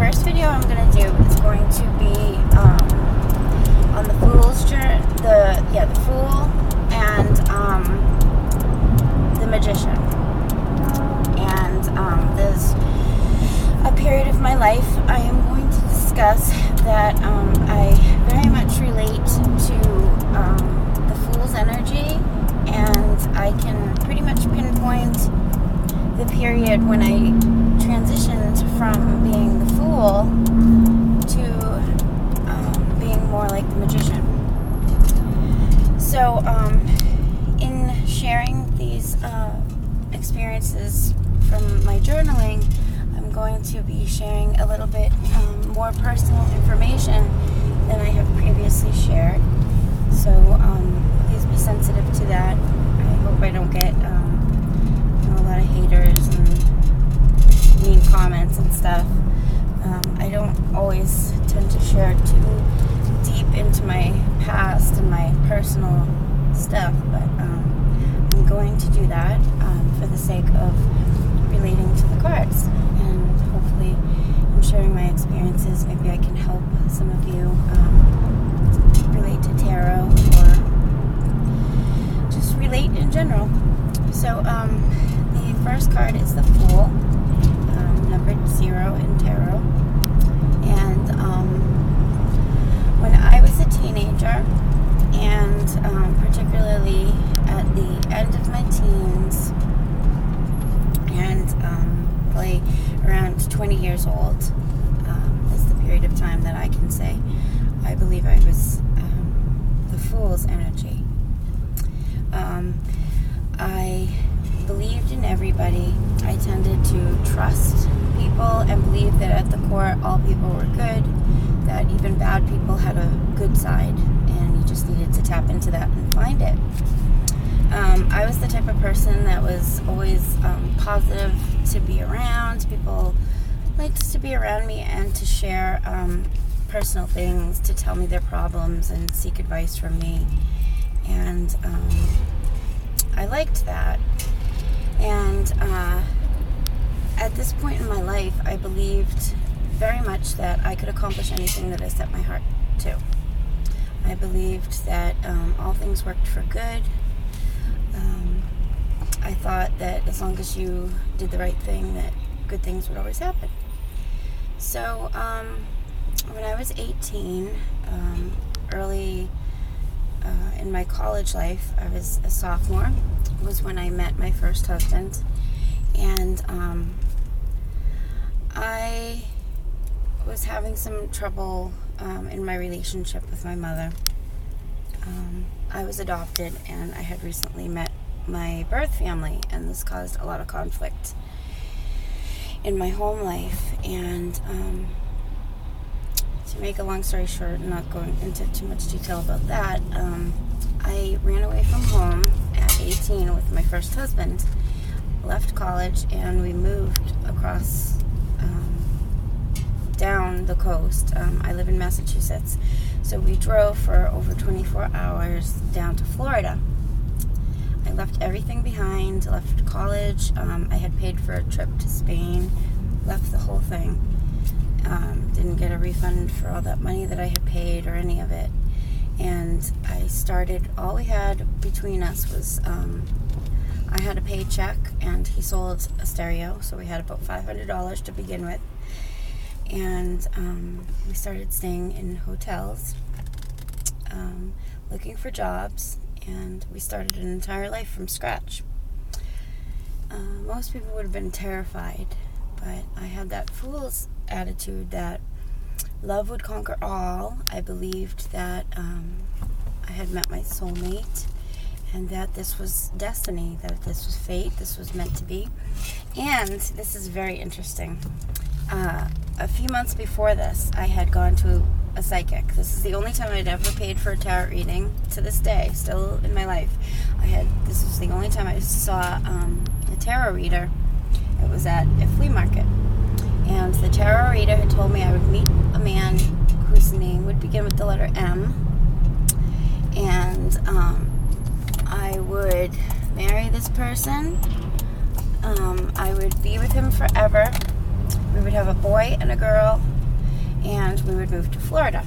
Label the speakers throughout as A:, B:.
A: first video I'm going to do is going to be on the Fool's journey, the Fool and the Magician. And there's a period of my life I am going to discuss that I very much relate to the Fool's energy, and I can pretty much pinpoint the period when I transitioned from being the Fool to being more like the Magician. So in sharing these experiences from my journaling, I'm going to be sharing a little bit more personal information than I have previously shared. So please be sensitive to that. I hope I don't get a lot of haters and mean comments and stuff. I don't always tend to share too deep into my past and my personal stuff, but I'm going to do that for the sake of relating to the cards, and hopefully in sharing my experiences, maybe I can help some of you relate to tarot or just relate in general. So the first card is the Fool, numbered 0 in tarot. And when I was a teenager, and particularly at the end of my teens, and probably around 20 years old, is the period of time that I can say I believe I was the Fool's energy. I believed in everybody. I tended to trust people and believe that at the core all people were good, that even bad people had a good side, and you just needed to tap into that and find it. I was the type of person that was always positive to be around. People liked to be around me and to share personal things, to tell me their problems and seek advice from me. And I liked that. And at this point in my life, I believed very much that I could accomplish anything that I set my heart to. I believed that all things worked for good. I thought that as long as you did the right thing, that good things would always happen. So when I was 18, early in my college life, I was a sophomore, was when I met my first husband. And I was having some trouble in my relationship with my mother. I was adopted, and I had recently met my birth family, and this caused a lot of conflict in my home life. And to make a long story short, not going into too much detail about that, I ran away from home at 18 with my first husband, left college, and we moved across down the coast. I live in Massachusetts, so we drove for over 24 hours down to Florida. I left everything behind, left college. I had paid for a trip to Spain, left the whole thing. Didn't get a refund for all that money that I had paid or any of it. And I started, all we had between us was, I had a paycheck, and he sold a stereo, so we had about $500 to begin with. And we started staying in hotels, looking for jobs, and we started an entire life from scratch. Most people would have been terrified, but I had that fool's attitude that love would conquer all. I believed that I had met my soulmate, and that this was destiny, that this was fate, this was meant to be. And this is very interesting. A few months before this, I had gone to a psychic. This is the only time I'd ever paid for a tarot reading to this day, still in my life. This was the only time I saw a tarot reader. It was at a flea market. And the tarot reader had told me I would meet a man whose name would begin with the letter M. And I would marry this person. I would be with him forever. we would have a boy and a girl, and we would move to Florida.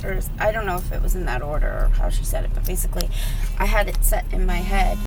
A: Or I don't know if it was in that order or how she said it, but basically I had it set in my head